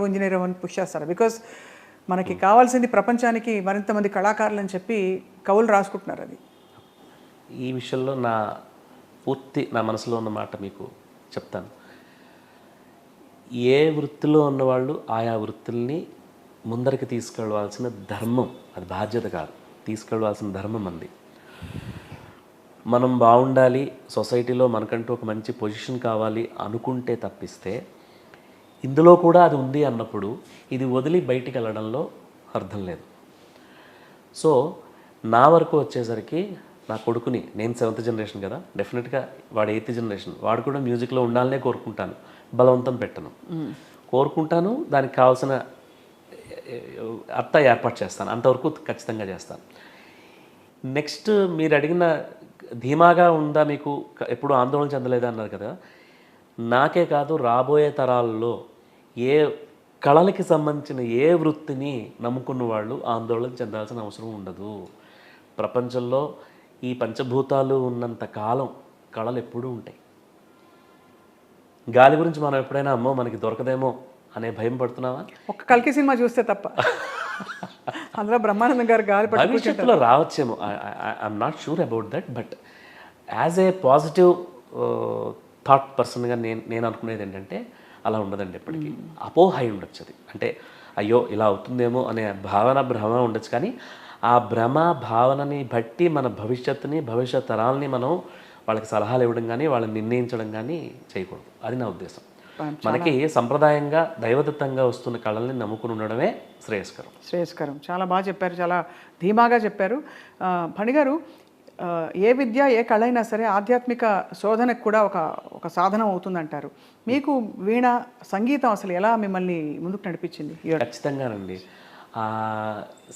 Engineer అని push చేస్తారు. Because మనకి కావాల్సింది ప్రపంచానికి మరింత మంది కళాకారులు అని చెప్పి కవులు రాసుకుంటున్నారు. అది ఈ విషయంలో నా మనసులో ఉన్న మాట మీకు చెప్తాను. ఏ వృత్తిలో ఉన్నవాళ్ళు ఆయా వృత్తుల్ని ముందరికి తీసుకెళ్ళవలసిన ధర్మం, అది బాధ్యత కాదు, తీసుకెళ్ళవలసిన ధర్మం అంది. మనం బాగుండాలి, సొసైటీలో మనకంటూ ఒక మంచి పొజిషన్ కావాలి అనుకుంటే తప్పిస్తే, ఇందులో కూడా అది ఉంది అన్నప్పుడు ఇది వదిలి బయటికి వెళ్ళడంలో అర్థం లేదు. సో నా వరకు వచ్చేసరికి నా కొడుకుని, నేను 7th జనరేషన్ కదా, డెఫినెట్గా వాడు 8th జనరేషన్, వాడు కూడా మ్యూజిక్లో ఉండాలనే కోరుకుంటాను, బలవంతం పెట్టను, కోరుకుంటాను. దానికి కావాల్సిన ఏర్పాటు చేస్తాను, అంతవరకు ఖచ్చితంగా చేస్తాను. నెక్స్ట్ మీరు అడిగిన ధీమాగా ఉందా, మీకు ఎప్పుడు ఆందోళన చెందలేదా అన్నారు కదా. నాకే కాదు, రాబోయే తరాల్లో ఏ కళలకి సంబంధించిన ఏ వృత్తిని నమ్ముకున్న వాళ్ళు ఆందోళన చెందాల్సిన అవసరం ఉండదు. ప్రపంచంలో ఈ పంచభూతాలు ఉన్నంత కాలం కళలు ఎప్పుడూ ఉంటాయి. గాలి గురించి మనం ఎప్పుడైనా అమ్మో మనకి దొరకదేమో అనే భయం పడుతున్నావా? ఒక్క కల్కి సినిమా చూస్తే తప్ప. అందులో బ్రహ్మానందం గారు గాలి భవిష్యత్తులో రావచ్చేమో, I'm not sure about that. But as a positive thought పర్సన్గా నేను అనుకునేది ఏంటంటే అలా ఉండదండి. ఎప్పటికీ అపోహ అయి ఉండొచ్చు. అది అంటే అయ్యో ఇలా అవుతుందేమో అనే భ్రమ ఉండొచ్చు. కానీ ఆ భ్రమ భావనని బట్టి మన భవిష్యత్ తరాలని మనం వాళ్ళకి సలహాలు ఇవ్వడం కానీ వాళ్ళని నిర్ణయించడం కానీ చేయకూడదు. అది నా ఉద్దేశం. మనకి సంప్రదాయంగా దైవదత్తంగా వస్తున్న కళల్ని నమ్ముకుని ఉండడమే శ్రేయస్కరం. చాలా బాగా చెప్పారు, చాలా ధీమాగా చెప్పారు. ఫణి గారు, ఏ విద్య ఏ కళ అయినా సరే ఆధ్యాత్మిక శోధనకు కూడా ఒక సాధనం అవుతుందంటారు. మీకు వీణ సంగీతం అసలు ఎలా మిమ్మల్ని ముందుకు నడిపించింది? ఖచ్చితంగానండి.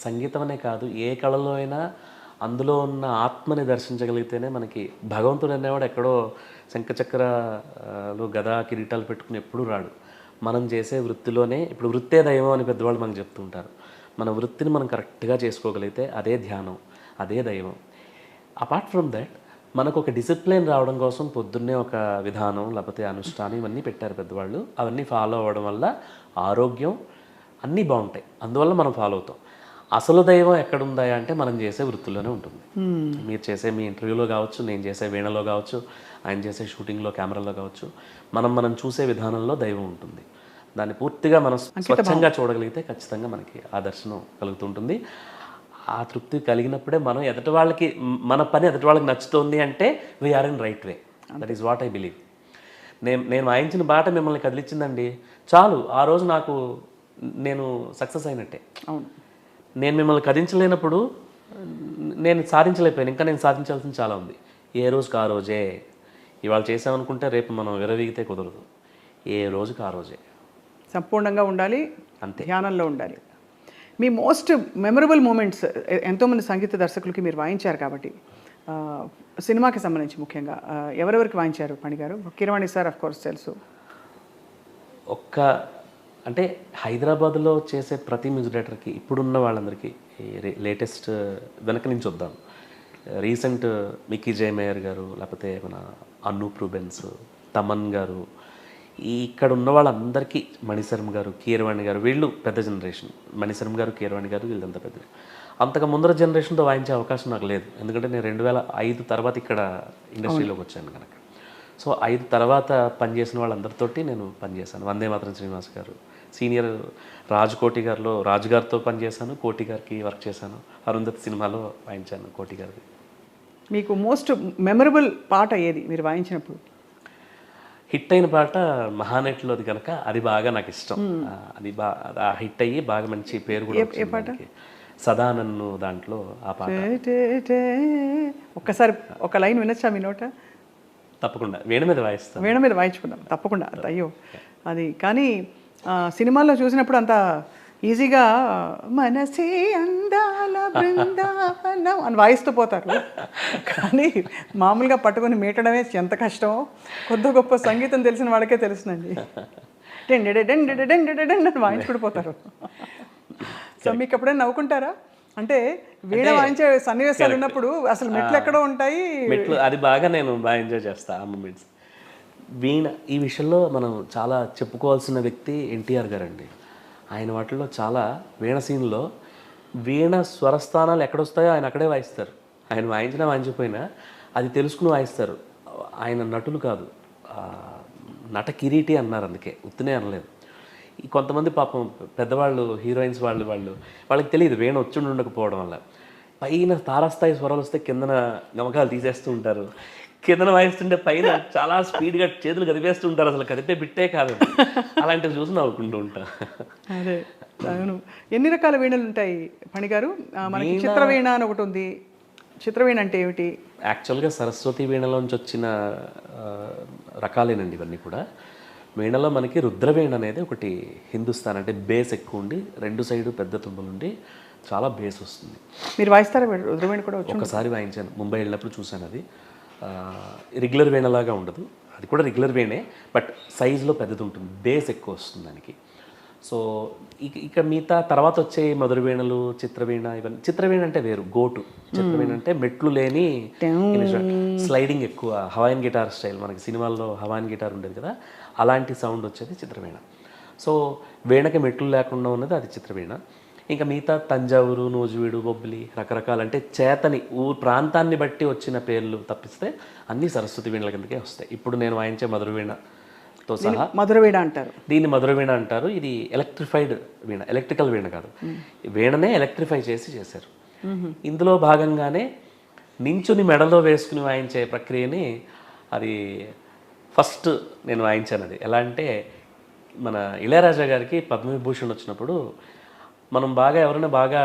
సంగీతం అనే కాదు, ఏ కళలో అయినా అందులో ఉన్న ఆత్మని దర్శించగలిగితేనే మనకి భగవంతుడు అనేవాడు ఎక్కడో శంఖచక్రాలు గదా కిరీటాలు పెట్టుకుని ఎప్పుడూ రాడు. మనం చేసే వృత్తిలోనే, ఇప్పుడు వృత్తే దైవం అని పెద్దవాళ్ళు మనకు చెప్తుంటారు. మన వృత్తిని మనం కరెక్ట్గా చేసుకోగలిగితే అదే ధ్యానం, అదే దైవం. అపార్ట్ ఫ్రమ్ దట్ మనకు ఒక డిసిప్లిన్ రావడం కోసం పొద్దున్నే ఒక విధానం లేకపోతే అనుష్ఠానం ఇవన్నీ పెట్టారు పెద్దవాళ్ళు. అవన్నీ ఫాలో అవ్వడం వల్ల ఆరోగ్యం అన్నీ బాగుంటాయి. అందువల్ల మనం ఫాలో అవుతాం. అసలు దైవం ఎక్కడుందా అంటే మనం చేసే వృత్తుల్లోనే ఉంటుంది. మీరు చేసే మీ ఇంటర్వ్యూలో కావచ్చు, నేను చేసే వీణలో కావచ్చు, ఆయన చేసే షూటింగ్లో కెమెరాలో కావచ్చు, మనం చూసే విధానంలో దైవం ఉంటుంది. దాన్ని పూర్తిగా మనం స్వచ్ఛంగా చూడగలిగితే ఖచ్చితంగా మనకి ఆ దర్శనం కలుగుతుంటుంది. ఆ తృప్తి కలిగినప్పుడే మనం ఎదుటి వాళ్ళకి, మన పని ఎదుటి వాళ్ళకి నచ్చుతుంది అంటే we're in right way. That is what I believe. నేను వాయించిన బాట మిమ్మల్ని కదిలించిందండి, చాలు. ఆ రోజు నేను సక్సెస్ అయినట్టే. అవును. నేను మిమ్మల్ని కదించలేనప్పుడు నేను సాధించలేకపోయాను. ఇంకా నేను సాధించాల్సింది చాలా ఉంది. ఏ రోజుకి ఆ రోజే. ఇవాళ చేసామనుకుంటే రేపు మనం విరవీగితే కుదరదు. ఏ రోజుకి ఆ రోజే సంపూర్ణంగా ఉండాలి, అంతే, ధ్యానంలో ఉండాలి. మీ మోస్ట్ మెమరబుల్ మూమెంట్స్, ఎంతోమంది సంగీత దర్శకులకి మీరు వాయించారు కాబట్టి, సినిమాకి సంబంధించి ముఖ్యంగా ఎవరెవరికి వాయించారు ఫణి గారు? కీరవాణి సార్ ఆఫ్ కోర్స్ తెలుసు. అంటే హైదరాబాద్లో చేసే ప్రతి మ్యూజిక్ డైరెక్టర్కి, ఇప్పుడున్న వాళ్ళందరికీ, లేటెస్ట్ వెనక నుంచి వద్దాం, రీసెంట్ మిక్కీ జయమేయర్ గారు, లేకపోతే మన అనూప్ రూబెన్స్, తమన్ గారు, ఇక్కడ ఉన్న వాళ్ళందరికీ, మణిశర్మ గారు, కీరవాణి గారు, వీళ్ళు పెద్ద జనరేషన్. మణిశర్మ గారు, కీరవాణి గారు వీళ్ళంతా పెద్ద. అంతకు ముందర జనరేషన్తో వాయించే అవకాశం నాకు లేదు. ఎందుకంటే నేను 2005 తర్వాత ఇక్కడ ఇండస్ట్రీలోకి వచ్చాను కనుక. సో 5 తర్వాత పనిచేసిన వాళ్ళందరితోటి నేను పనిచేశాను. వందే మాతరం శ్రీనివాస్ గారు, సీనియర్ రాజ్ కోటి గారిలో రాజు గారితో పనిచేశాను, కోటి గారికి వర్క్ చేశాను. అరుంధతి సినిమాలో వాయించాను కోటి గారిది. మీకు మోస్ట్ మెమరబుల్ పాట ఏది మీరు వాయించినప్పుడు? హిట్ అయిన పాట మహానటిలోది కనుక అది బాగా నాకు ఇష్టం. అది హిట్ అయ్యి బాగా మంచి పేరు కూడా వచ్చింది. సదా నన్ను దాంట్లో ఆ పాట. ఒక్కసారి ఒక లైన్ వినొచ్చా మీ నోట? తప్పకుండా వీణ మీద వాయిస్తాను. వీణ మీద వాయించుకుందాం తప్పకుండా. అయ్యో అది కానీ సినిమాల్లో చూసినప్పుడు అంత ఈజీగా మనసే అందాల బృందావనం అని వాయిస్తూ పోతారు. కానీ మామూలుగా పట్టుకొని మీటడమే ఎంత కష్టమో కొద్ది గొప్ప సంగీతం తెలిసిన వాళ్ళకే తెలుసునండి. అని వాయించుకుంటూ పోతారు. సో మీకు ఎప్పుడైనా నవ్వుకుంటారా? అంటే వీణ వాయించే సన్నివేశాలు ఉన్నప్పుడు అసలు మెట్లు ఎక్కడో ఉంటాయి. మెట్లు అది నేను బాగా ఎంజాయ్ చేస్తాను ఆ మూమెంట్స్. వీణ ఈ విషయంలో మనం చాలా చెప్పుకోవాల్సిన వ్యక్తి ఎన్టీఆర్ గారు అండి. ఆయన వాటిల్లో చాలా వీణ సీన్లో వీణ స్వరస్థానాలు ఎక్కడొస్తాయో ఆయన అక్కడే వాయిస్తారు. ఆయన వాయించినా వాయించకపోయినా అది తెలుసుకుని వాయిస్తారు. ఆయన నటులు కాదు, నట కిరీటి అన్నారు, అందుకే ఉత్తినే అనలేదు. ఈ కొంతమంది పాపం పెద్దవాళ్ళు హీరోయిన్స్ వాళ్ళకి తెలియదు వీణ వచ్చి ఉండకపోవడం వల్ల. పైన తారాస్థాయి స్వరాలు వస్తే కిందన గమకాలు తీసేస్తూ ఉంటారు, కిందన వాయిస్తుంటే పైన చాలా స్పీడ్గా చేతులు కదిపేస్తూ ఉంటారు. అసలు కదిపే బిట్టే కాదు. అలాంటివి చూసి నవ్వుకుంటూ ఉంటా. అదే అవును. ఎన్ని రకాల వీణలు ఉంటాయి ఫణి గారు? మనకి చిత్రవీణ అని ఒకటి ఉంది. చిత్రవీణ అంటే ఏమిటి? యాక్చువల్గా సరస్వతి వీణలోంచి వచ్చిన రకాలేనండి ఇవన్నీ కూడా. వీణలో మనకి రుద్రవీణ అనేది ఒకటి హిందుస్థాన్ అంటే బేస్ ఎక్కువ ఉండి 2 సైడు పెద్ద తుమ్మలు ఉండి చాలా బేస్ వస్తుంది. మీరు వాయిస్తారా రుద్రవీణ కూడా? ఒకసారి వాయించాను, ముంబై వెళ్ళినప్పుడు చూశాను. అది రెగ్యులర్ వీణలాగా ఉండదు, అది కూడా రెగ్యులర్ వీణే, బట్ సైజులో పెద్దది ఉంటుంది, బేస్ ఎక్కువ వస్తుంది దానికి. సో ఇక మిగతా తర్వాత వచ్చే మధుర వీణలు, చిత్రవీణ, ఇవన్నీ. చిత్రవీణ అంటే వేరు, గోటు. చిత్రవీణ అంటే మెట్లు లేని స్లైడింగ్ ఎక్కువ, హవాయిన్ గిటార్ స్టైల్, మనకి సినిమాల్లో హవాయిన్ గిటార్ ఉండేది కదా, అలాంటి సౌండ్ వచ్చేది చిత్రవీణ. సో వీణకి మెట్లు లేకుండా ఉన్నది అది చిత్రవీణ. ఇంకా మిగతా తంజావూరు, నూజివీడు, బొబ్బిలి, రకరకాల అంటే చేతని ప్రాంతాన్ని బట్టి వచ్చిన పేర్లు తప్పిస్తే అన్నీ సరస్వతి వీణల కిందకే వస్తాయి. ఇప్పుడు నేను వాయించే మధుర వీణతో సహా మధుర వీణ అంటారు, దీన్ని మధుర వీణ అంటారు. ఇది ఎలక్ట్రిఫైడ్ వీణ, ఎలక్ట్రికల్ వీణ కాదు. వీణనే ఎలక్ట్రిఫై చేశారు. ఇందులో భాగంగానే నించుని మెడలో వేసుకుని వాయించే ప్రక్రియని అది ఫస్ట్ నేను వాయించాను. అది ఎలా అంటే, మన ఇళయరాజా గారికి పద్మవిభూషణ్ వచ్చినప్పుడు మనం ఎవరైనా బాగా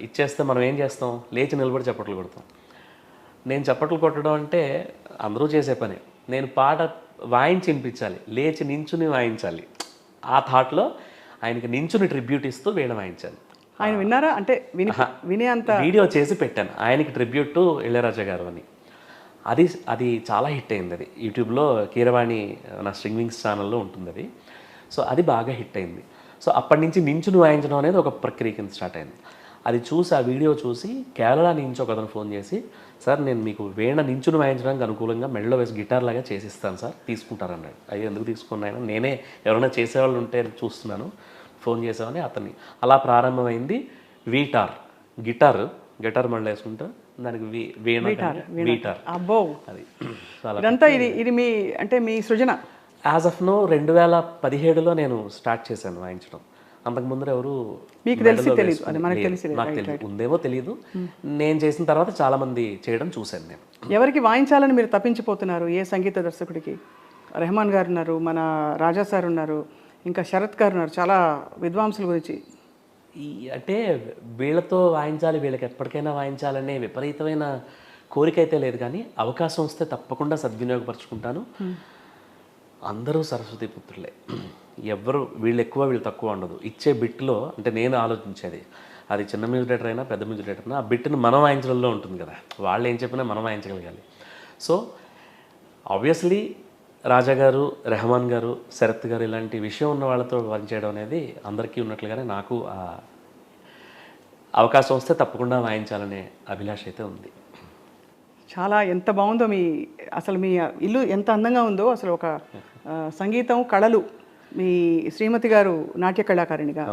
ఇచ్చేస్తే మనం ఏం చేస్తాం, లేచి నిలబడి చప్పట్లు కొడతాం. నేను చప్పట్లు కొట్టడం అంటే అందరూ చేసే పని, నేను పాట వాయించి వినిపించాలి, లేచి నించుని వాయించాలి. ఆ థాట్లో ఆయనకి నించుని ట్రిబ్యూట్ ఇస్తూ వీణ వాయించాను. ఆయన విన్నారా? అంటే వినే అంత వీడియో చేసి పెట్టాను, ఆయనకి ట్రిబ్యూట్ టు ఇళయరాజా గారు అని. అది చాలా హిట్ అయింది. అది యూట్యూబ్లో కీరవాణి నా స్ట్రింగ్ వింగ్స్ ఛానల్లో ఉంటుంది అది. సో అది బాగా హిట్ అయింది. సో అప్పటి నుంచి నించుని వాయించడం అనేది ఒక ప్రక్రియ కింద స్టార్ట్ అయింది. అది చూసి, ఆ వీడియో చూసి కేరళ నుంచి ఒక అతను ఫోన్ చేసి, సార్ నేను మీకు వీణ నించుని వాయించడానికి అనుకూలంగా మెడలో వేసి గిటార్ లాగా చేసిస్తాను సార్, తీసుకుంటారన్నాడు. అయ్యో ఎందుకు తీసుకున్నాను, నేనే ఎవరైనా చేసేవాళ్ళు ఉంటే చూస్తున్నాను, ఫోన్ చేసామని అతన్ని. అలా ప్రారంభమైంది గిటార్ మళ్ళీ వేసుకుంటా, దానికి వీటార్. అబ్బో, అది ఇదంతా ఇది మీ అంటే మీ సృజన? యాజ్ ఆఫ్ నో 2017లో నేను స్టార్ట్ చేశాను వాయించడం. అంతకుముందర ఎవరు మీకు తెలియదు, అది మనకు నాకు తెలియదు, ఉందేమో తెలియదు. నేను చేసిన తర్వాత చాలా మంది చేయడం చూశాను నేను. ఎవరికి వాయించాలని మీరు తప్పించిపోతున్నారు? ఏ సంగీత దర్శకుడికి? రెహమాన్ గారు ఉన్నారు, మన రాజా సార్ ఉన్నారు, ఇంకా శరత్ గారు ఉన్నారు, చాలా విద్వాంసుల గురించి. అంటే వీళ్ళతో వాయించాలి, వీళ్ళకి ఎప్పటికైనా వాయించాలనే విపరీతమైన కోరిక అయితే లేదు, కానీ అవకాశం వస్తే తప్పకుండా సద్వినియోగపరచుకుంటాను. అందరూ సరస్వతి పుత్రులే, ఎవరు వీళ్ళు ఎక్కువ వీళ్ళు తక్కువ ఉండదు. ఇచ్చే బిట్లో అంటే నేను ఆలోచించేది, అది చిన్న మ్యూజిక్ డైరెక్టర్ అయినా పెద్ద మ్యూజిక్ డైరెక్టర్ అయినా ఆ బిట్ని మనం వాయించడంలో ఉంటుంది కదా, వాళ్ళు ఏం చెప్పినా మనం వాయించగలగాలి. సో ఆబ్వియస్లీ రాజా గారు, రెహమాన్ గారు, శరత్ గారు ఇలాంటి విషయం ఉన్న వాళ్ళతో పనిచేయడం అనేది అందరికీ ఉన్నట్లుగానే నాకు ఆ అవకాశం వస్తే తప్పకుండా వాయించాలనే అభిలాష అయితే ఉంది. చాలా ఎంత బాగుందో అసలు మీ ఇల్లు ఎంత అందంగా ఉందో. అసలు ఒక సంగీతం, కళలు, మీ శ్రీమతి గారు నాట్య కళాకారిణిగా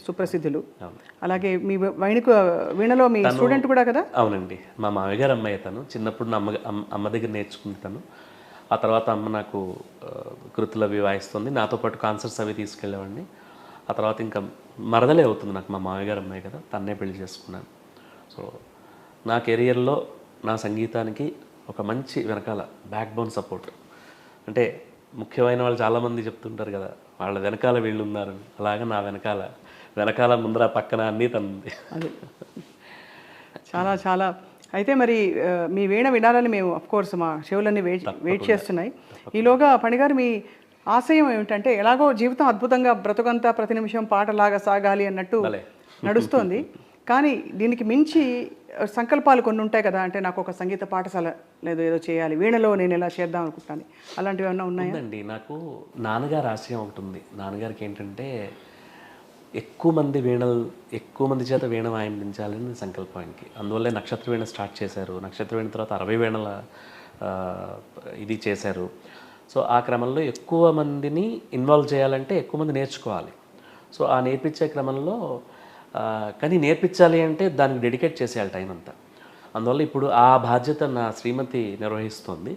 సుప్రసిద్ధులు. అలాగే మీ వీణలో మీ స్టూడెంట్ కూడా కదా? అవునండి, మా మామయ్య గారు అమ్మాయి. తను చిన్నప్పుడు అమ్మ దగ్గర నేర్చుకుంటాను. ఆ తర్వాత అమ్మ నాకు కృతులు అవి వాయిస్తుంది, నాతో పాటు కాన్సర్ట్స్ అవి తీసుకెళ్ళేవాడిని. ఆ తర్వాత ఇంకా మరదలే అవుతుంది నాకు, మా మామయ్య గారు అమ్మాయి కదా, తన్నే పెళ్లి చేసుకున్నాను. సో నా కెరియర్లో నా సంగీతానికి ఒక మంచి వెనకాల బ్యాక్ బోన్ సపోర్ట్. అంటే ముఖ్యమైన వాళ్ళు చాలామంది చెప్తుంటారు కదా, వాళ్ళ వెనకాల వీళ్ళు ఉన్నారు, అలాగే నా వెనకాల ముందర పక్కన అన్నీ తనుంది. అది చాలా చాలా. అయితే మరి మీ వీణ వినాలని మేము అఫ్కోర్స్ మా షోలన్నీ వెయిట్ చేస్తున్నాయి. ఈలోగా ఫణిగారు మీ ఆశయం ఏమిటంటే, ఎలాగో జీవితం అద్భుతంగా బ్రతుకంతా ప్రతి నిమిషం పాటలాగా సాగాలి అన్నట్టు నడుస్తోంది, కానీ దీనికి మించి సంకల్పాలు కొన్ని ఉంటాయి కదా. అంటే నాకు ఒక సంగీత పాఠశాల ఏదో చేయాలి, వీణలో నేను ఎలా చేద్దాం అనుకుంటాను, అలాంటివి ఏమన్నా ఉన్నాయా? అండి, నాకు నాన్నగారు ఆశయం ఒకటి ఉంది. నాన్నగారికి ఏంటంటే ఎక్కువ మంది చేత వీణ వాయించాలని సంకల్పం ఆయనకి. అందువల్లే నక్షత్ర వీణ స్టార్ట్ చేశారు. నక్షత్ర వీణ తర్వాత 60 వీణల ఇది చేశారు. సో ఆ క్రమంలో ఎక్కువ మందిని ఇన్వాల్వ్ చేయాలంటే ఎక్కువ మంది నేర్చుకోవాలి. సో ఆ నేర్పించే క్రమంలో కానీ నేర్పించాలి అంటే దానికి డెడికేట్ చేసేయాలి టైం అంతా. అందువల్ల ఇప్పుడు ఆ బాధ్యత నా శ్రీమతి నిర్వహిస్తుంది.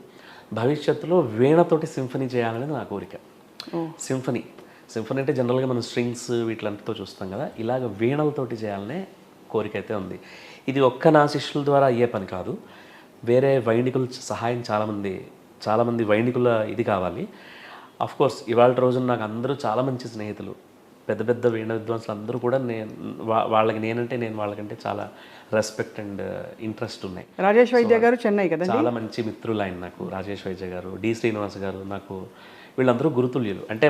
భవిష్యత్తులో వీణతోటి సింఫనీ చేయాలనేది నా కోరిక. సింఫనీ అంటే జనరల్గా మనం స్ట్రింగ్స్ వీటిలంటితో చూస్తాం కదా, ఇలాగ వీణలతోటి చేయాలనే కోరిక అయితే ఉంది. ఇది ఒక్క నా శిష్యుల ద్వారా అయ్యే పని కాదు. వేరే వైణికుల సహాయం చాలామంది వైణికుల ఇది కావాలి. అఫ్ కోర్స్ ఇవాళ రోజున నాకు అందరూ చాలా మంచి స్నేహితులు, పెద్ద పెద్ద వీణ విద్వాంసులు అందరూ కూడా వాళ్ళకి నేను వాళ్ళకంటే చాలా రెస్పెక్ట్ అండ్ ఇంట్రెస్ట్ ఉన్నాయి. రాజేష్ వైద్య గారు చెన్నై కదా, చాలా మంచి మిత్రులు ఆయన నాకు. రాజేష్ వైద్య గారు, డి శ్రీనివాస్ గారు, నాకు వీళ్ళందరూ గురుతుల్యులు. అంటే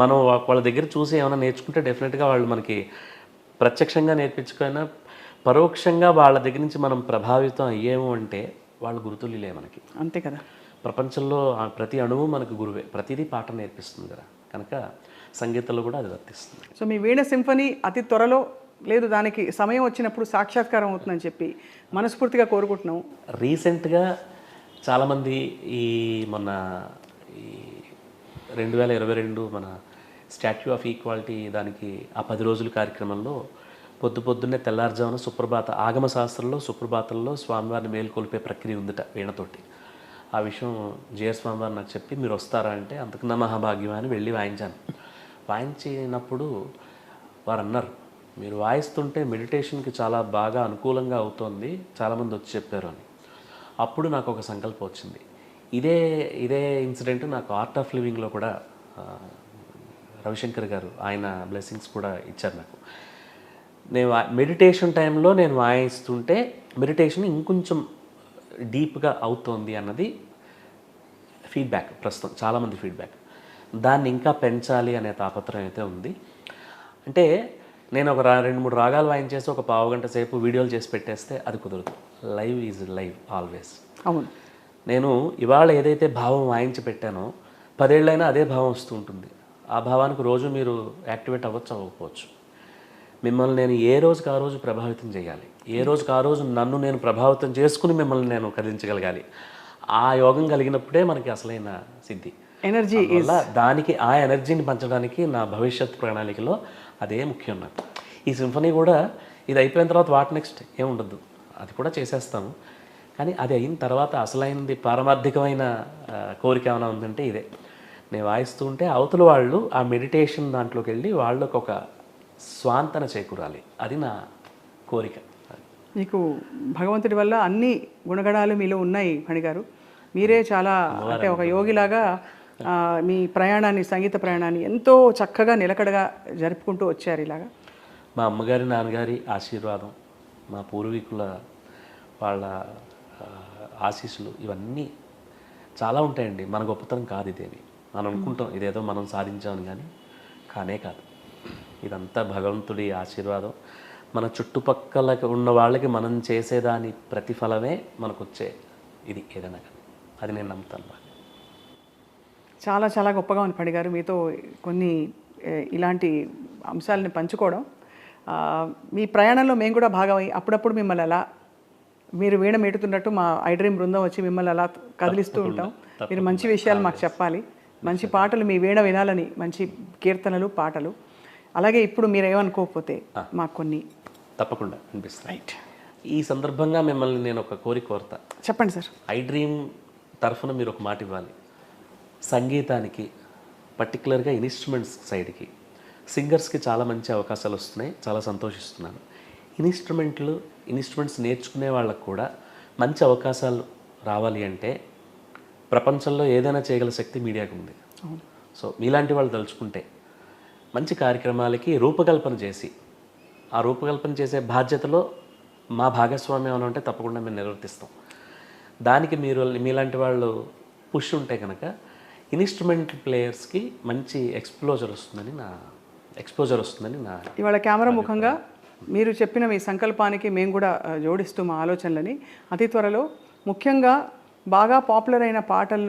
మనం వాళ్ళ దగ్గర చూసి ఏమైనా నేర్చుకుంటే డెఫినెట్గా వాళ్ళు మనకి ప్రత్యక్షంగా నేర్పించుకున్నా పరోక్షంగా వాళ్ళ దగ్గర నుంచి మనం ప్రభావితం అయ్యేము అంటే వాళ్ళు గురుతుల్యులే మనకి. అంతే కదా. ప్రపంచంలో ప్రతి అణువు మనకు గురువే, ప్రతిదీ పాఠం నేర్పిస్తుంది కదా, కనుక సంగీతంలో కూడా అది వర్తిస్తుంది. సో మీ వీణ సింఫనీ అతి త్వరలో, లేదు దానికి సమయం వచ్చినప్పుడు సాక్షాత్కారం అవుతుందని చెప్పి మనస్ఫూర్తిగా కోరుకుంటున్నాం. రీసెంట్గా చాలామంది మొన్న ఈ 2022 మన స్టాట్యూ ఆఫ్ ఈక్వాలిటీ దానికి ఆ 10 రోజుల కార్యక్రమంలో పొద్దున్నే తెల్లారుజామున సుప్రభాత ఆగమ శాస్త్రంలో సుప్రభాతంలో స్వామివారిని మేల్కొల్పే ప్రక్రియ ఉందట వీణతోటి. ఆ విషయం జిఆర్ స్వామివారు నాకు చెప్పి మీరు వస్తారా అంటే అంతకన్నా మహాభాగ్యం అని వెళ్ళి వాయించాను. వాయించినప్పుడు వారు అన్నారు, మీరు వాయిస్తుంటే మెడిటేషన్కి చాలా బాగా అనుకూలంగా అవుతోంది, చాలామంది వచ్చి చెప్పారు అని. అప్పుడు నాకు ఒక సంకల్పం వచ్చింది. ఇదే ఇన్సిడెంట్ నాకు ఆర్ట్ ఆఫ్ లివింగ్లో కూడా రవిశంకర్ గారు ఆయన బ్లెస్సింగ్స్ కూడా ఇచ్చారు నాకు. నేను మెడిటేషన్ టైంలో నేను వాయిస్తుంటే మెడిటేషన్ ఇంకొంచెం డీప్గా అవుతోంది అన్నది ఫీడ్బ్యాక్, ప్రస్తుతం చాలామంది ఫీడ్బ్యాక్. దాన్ని ఇంకా పెంచాలి అనే తాపత్రయం అయితే ఉంది. అంటే నేను ఒక 2-3 రాగాలు వాయించేసి ఒక పావుగంట సేపు వీడియోలు చేసి పెట్టేస్తే అది కుదరదు. Live is live always. అవును. నేను ఇవాళ ఏదైతే భావం వాయించి పెట్టానో 10 ఏళ్ళైనా అదే భావం వస్తూ ఉంటుంది. ఆ భావానికి రోజు మీరు యాక్టివేట్ అవ్వకపోవచ్చు. మిమ్మల్ని నేను ఏ రోజుకి ఆ రోజు ప్రభావితం చేయాలి, ఏ రోజుకి ఆ రోజు నన్ను నేను ప్రభావితం చేసుకుని మిమ్మల్ని నేను కదిలించగలగాలి. ఆ యోగం కలిగినప్పుడే మనకి అసలైన సిద్ధి. ఎనర్జీ వల్ల దానికి ఆ ఎనర్జీని పంచడానికి నా భవిష్యత్ ప్రణాళికలో అదే ముఖ్యం నాకు. ఈ సింఫనీ కూడా ఇది అయిపోయిన తర్వాత వాట్ నెక్స్ట్ ఏముండదు, అది కూడా చేసేస్తాము. కానీ అది అయిన తర్వాత అసలైనది పారమార్థికమైన కోరిక ఏమైనా ఉందంటే ఇదే. నేను వాయిస్తూ ఉంటే అవతల వాళ్ళు ఆ మెడిటేషన్ దాంట్లోకి వెళ్ళి వాళ్ళకు ఒక స్వాంతన చేకూరాలి, అది నా కోరిక. మీకు భగవంతుడి వల్ల అన్ని గుణగణాలు మీలో ఉన్నాయి ఫణి గారు. మీరే చాలా అంటే ఒక యోగిలాగా మీ ప్రయాణాన్ని, సంగీత ప్రయాణాన్ని ఎంతో చక్కగా నిలకడగా జరుపుకుంటూ వచ్చారు. ఇలాగా మా అమ్మగారి నాన్నగారి ఆశీర్వాదం, మా పూర్వీకుల వాళ్ళ ఆశీస్సులు ఇవన్నీ చాలా ఉంటాయండి. మన గొప్పతనం కాదు ఇదేమి. మనం అనుకుంటాం ఇదేదో మనం సాధించామని, కానీ కానే కాదు. ఇదంతా భగవంతుడి ఆశీర్వాదం. మన చుట్టుపక్కల ఉన్న వాళ్ళకి మనం చేసేదాని ప్రతిఫలమే మనకు వచ్చే ఇది ఏదైనా కానీ, అది నేను నమ్ముతాను. చాలా చాలా గొప్పగా ఉంది ఫణి గారు మీతో కొన్ని ఇలాంటి అంశాలని పంచుకోవడం. మీ ప్రయాణంలో మేము కూడా భాగమై అప్పుడప్పుడు మిమ్మల్ని అలా మీరు వీణ మీటుతున్నట్టు మా ఐ డ్రీమ్ బృందం వచ్చి మిమ్మల్ని అలా కదిలిస్తూ ఉంటాం. మీరు మంచి విషయాలు మాకు చెప్పాలి, మంచి పాటలు మీ వీణ వినాలని, మంచి కీర్తనలు పాటలు. అలాగే ఇప్పుడు మీరు ఏమనుకోకపోతే మాకు కొన్ని తప్పకుండా అనిపిస్తాయి. రైట్, ఈ సందర్భంగా మిమ్మల్ని నేను ఒక కోరతా. చెప్పండి సార్. ఐ డ్రీమ్ తరఫున మీరు ఒక మాట ఇవ్వాలి. సంగీతానికి పర్టికులర్గా ఇన్స్ట్రుమెంట్స్ సైడ్కి సింగర్స్కి చాలా మంచి అవకాశాలు వస్తున్నాయి, చాలా సంతోషిస్తున్నాను. ఇన్స్ట్రుమెంట్స్ నేర్చుకునే వాళ్ళకు కూడా మంచి అవకాశాలు రావాలి అంటే ప్రపంచంలో ఏదైనా చేయగల శక్తి మీడియాకు ఉంది. సో మీలాంటి వాళ్ళు తలుచుకుంటే మంచి కార్యక్రమాలకి రూపకల్పన చేసి, ఆ రూపకల్పన చేసే బాధ్యతలో మా భాగస్వామ్యం అని అంటే తప్పకుండా మేము నిర్వర్తిస్తాం. దానికి మీలాంటి వాళ్ళు పుష్ ఉంటే కనుక ఇన్స్ట్రుమెంట్ ప్లేయర్స్కి మంచి ఎక్స్పోజర్ వస్తుందని నా ఇవాళ కెమెరా ముఖంగా మీరు చెప్పిన మీ సంకల్పానికి మేము కూడా జోడిస్తూ మా ఆలోచనలని అతి త్వరలో, ముఖ్యంగా బాగా పాపులర్ అయిన పాటల్లో